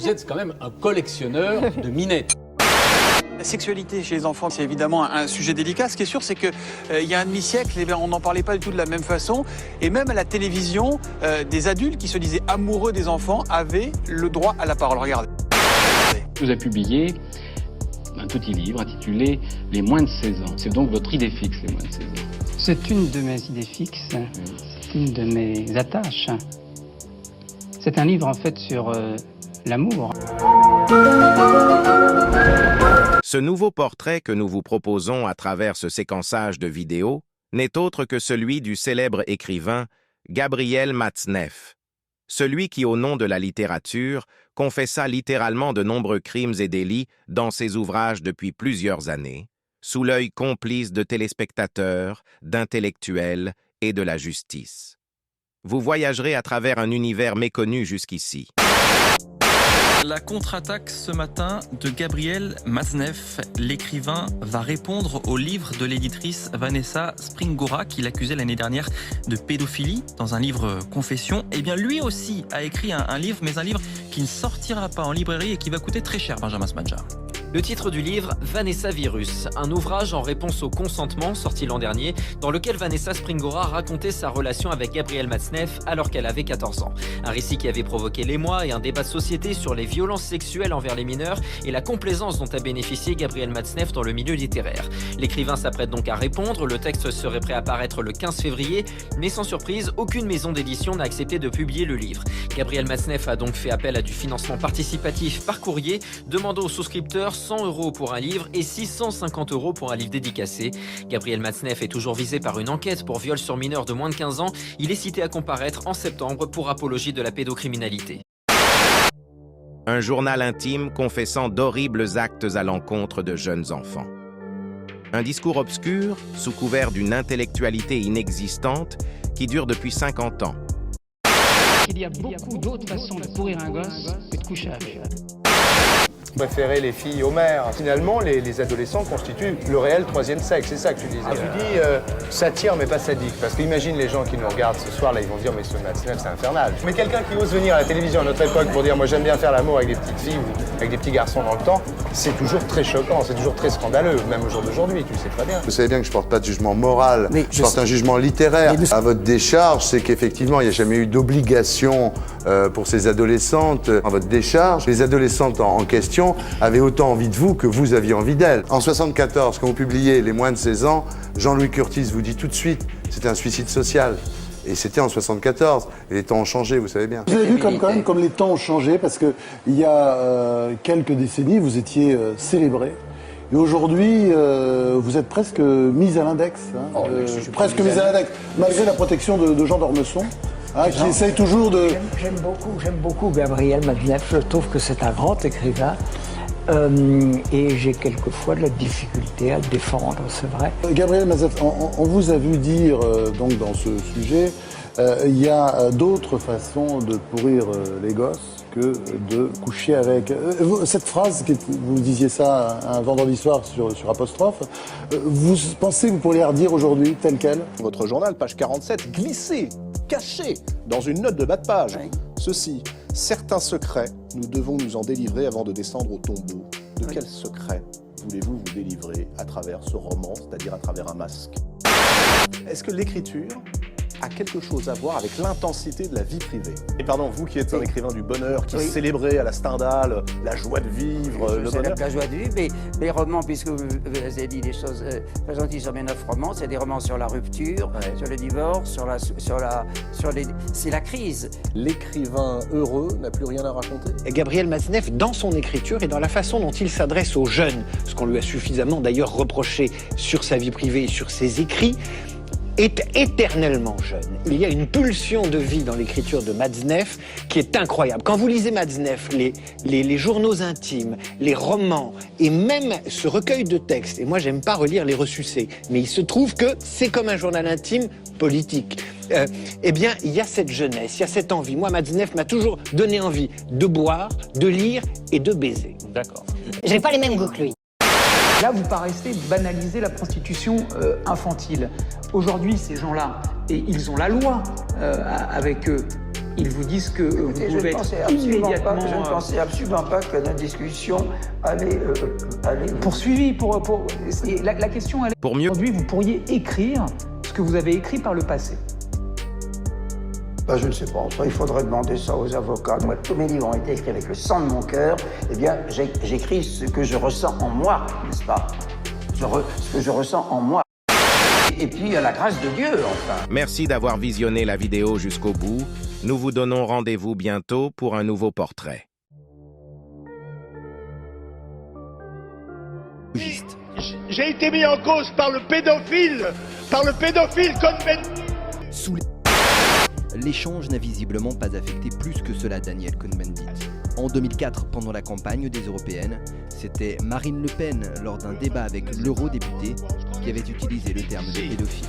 Vous êtes quand même un collectionneur de minettes. La sexualité chez les enfants, c'est évidemment un sujet délicat. Ce qui est sûr, c'est qu'il y a un demi-siècle, on n'en parlait pas du tout de la même façon. Et même à la télévision, des adultes qui se disaient amoureux des enfants avaient le droit à la parole. Regardez. Vous avez publié un petit livre intitulé « Les moins de 16 ans ». C'est donc votre idée fixe, les moins de 16 ans. C'est une de mes idées fixes, c'est une de mes attaches. C'est un livre en fait sur l'amour. Ce nouveau portrait que nous vous proposons à travers ce séquençage de vidéos n'est autre que celui du célèbre écrivain Gabriel Matzneff, celui qui, au nom de la littérature, confessa littéralement de nombreux crimes et délits dans ses ouvrages depuis plusieurs années, sous l'œil complice de téléspectateurs, d'intellectuels et de la justice. Vous voyagerez à travers un univers méconnu jusqu'ici. La contre-attaque ce matin de Gabriel Matzneff. L'écrivain va répondre au livre de l'éditrice Vanessa Springora qui l'accusait l'année dernière de pédophilie dans un livre Confession. Eh bien, lui aussi a écrit un livre, mais un livre qui ne sortira pas en librairie et qui va coûter très cher, Benjamin Smadja. Le titre du livre, Vanessa Virus, un ouvrage en réponse au consentement sorti l'an dernier, dans lequel Vanessa Springora racontait sa relation avec Gabriel Matzneff alors qu'elle avait 14 ans. Un récit qui avait provoqué l'émoi et un débat de société sur les violences sexuelles envers les mineurs et la complaisance dont a bénéficié Gabriel Matzneff dans le milieu littéraire. L'écrivain s'apprête donc à répondre, le texte serait prêt à paraître le 15 février, mais sans surprise, aucune maison d'édition n'a accepté de publier le livre. Gabriel Matzneff a donc fait appel à du financement participatif par courrier, demandant aux souscripteurs 100 € pour un livre et 650 € pour un livre dédicacé. Gabriel Matzneff est toujours visé par une enquête pour viol sur mineurs de moins de 15 ans. Il est cité à comparaître en septembre pour apologie de la pédocriminalité. Un journal intime confessant d'horribles actes à l'encontre de jeunes enfants. Un discours obscur, sous couvert d'une intellectualité inexistante, qui dure depuis 50 ans. Il y a beaucoup d'autres façons de pourrir un gosse que de coucher avec. Préférer les filles aux mères. Finalement, les adolescents constituent le réel troisième sexe, c'est ça que tu disais. Tu dis satire mais pas sadique, parce qu'imagine les gens qui nous regardent ce soir, là ils vont dire mais ce Matzneff c'est infernal. Mais quelqu'un qui ose venir à la télévision à notre époque pour dire moi j'aime bien faire l'amour avec des petites filles ou avec des petits garçons dans le temps, c'est toujours très choquant, c'est toujours très scandaleux, même au jour d'aujourd'hui, tu le sais très bien. Vous savez bien que je porte pas de jugement moral, je porte un jugement littéraire. À votre décharge, c'est qu'effectivement il n'y a jamais eu d'obligation pour ces adolescentes. À votre décharge, les adolescentes en question avaient autant envie de vous que vous aviez envie d'elles. En 74, quand vous publiez Les moins de 16 ans, Jean-Louis Curtis vous dit tout de suite c'était un suicide social. Et c'était en 74. Et les temps ont changé, vous savez bien. Vous avez vu comme les temps ont changé, parce qu'il y a quelques décennies, vous étiez célébré. Et aujourd'hui, vous êtes presque mis à l'index. Hein, presque mis à l'index, malgré la protection de Jean d'Ormesson. Qui essaye toujours de... J'aime beaucoup Gabriel Matzneff, je trouve que c'est un grand écrivain. Et j'ai quelquefois de la difficulté à le défendre, c'est vrai. Gabriel Matzneff, on vous a vu dire donc dans ce sujet, il y a d'autres façons de pourrir les gosses que de coucher avec. Cette phrase, vous disiez ça un vendredi soir sur Apostrophe, vous pensez que vous pourriez la redire aujourd'hui, telle quelle? Votre journal, page 47, glissé, caché dans une note de bas de page. Oui. Ceci, certains secrets, nous devons nous en délivrer avant de descendre au tombeau. De quel secret voulez-vous vous délivrer à travers ce roman, c'est-à-dire à travers un masque? Est-ce que l'écriture a quelque chose à voir avec l'intensité de la vie privée? Et pardon, vous qui êtes un écrivain du bonheur, qui célébrez à la Stendhal la joie de vivre, le bonheur. La joie de vivre, mais les romans, puisque vous avez dit des choses très gentilles sur mes 9 romans, c'est des romans sur la rupture, sur le divorce, c'est la crise. L'écrivain heureux n'a plus rien à raconter. Et Gabriel Matzneff, dans son écriture et dans la façon dont il s'adresse aux jeunes, ce qu'on lui a suffisamment d'ailleurs reproché sur sa vie privée et sur ses écrits, est éternellement jeune. Il y a une pulsion de vie dans l'écriture de Matzneff qui est incroyable. Quand vous lisez Matzneff, les journaux intimes, les romans et même ce recueil de textes, et moi j'aime pas relire les ressucés, mais il se trouve que c'est comme un journal intime politique. Eh bien, il y a cette jeunesse, il y a cette envie. Moi, Matzneff m'a toujours donné envie de boire, de lire et de baiser. D'accord. J'ai pas les mêmes goûts que lui. Là, vous paraissez banaliser la prostitution infantile. Aujourd'hui, ces gens-là, et ils ont la loi avec eux, ils vous disent que vous Écoutez, pouvez être immédiatement... Je ne pensais absolument pas que la discussion allait poursuivie. La question, elle est... Pour mieux... Aujourd'hui, vous pourriez écrire ce que vous avez écrit par le passé. Ben, je ne sais pas. Il faudrait demander ça aux avocats. Moi, tous mes livres ont été écrits avec le sang de mon cœur. Eh bien, j'écris ce que je ressens en moi, n'est-ce pas? Ce que je ressens en moi. Et puis, à la grâce de Dieu, enfin. Merci d'avoir visionné la vidéo jusqu'au bout. Nous vous donnons rendez-vous bientôt pour un nouveau portrait. J'ai été mis en cause par le pédophile Cohn-Bendit. L'échange n'a visiblement pas affecté plus que cela Daniel Cohn-Bendit. En 2004, pendant la campagne des Européennes, c'était Marine Le Pen, lors d'un débat avec l'eurodéputé, qui avait utilisé le terme de pédophile.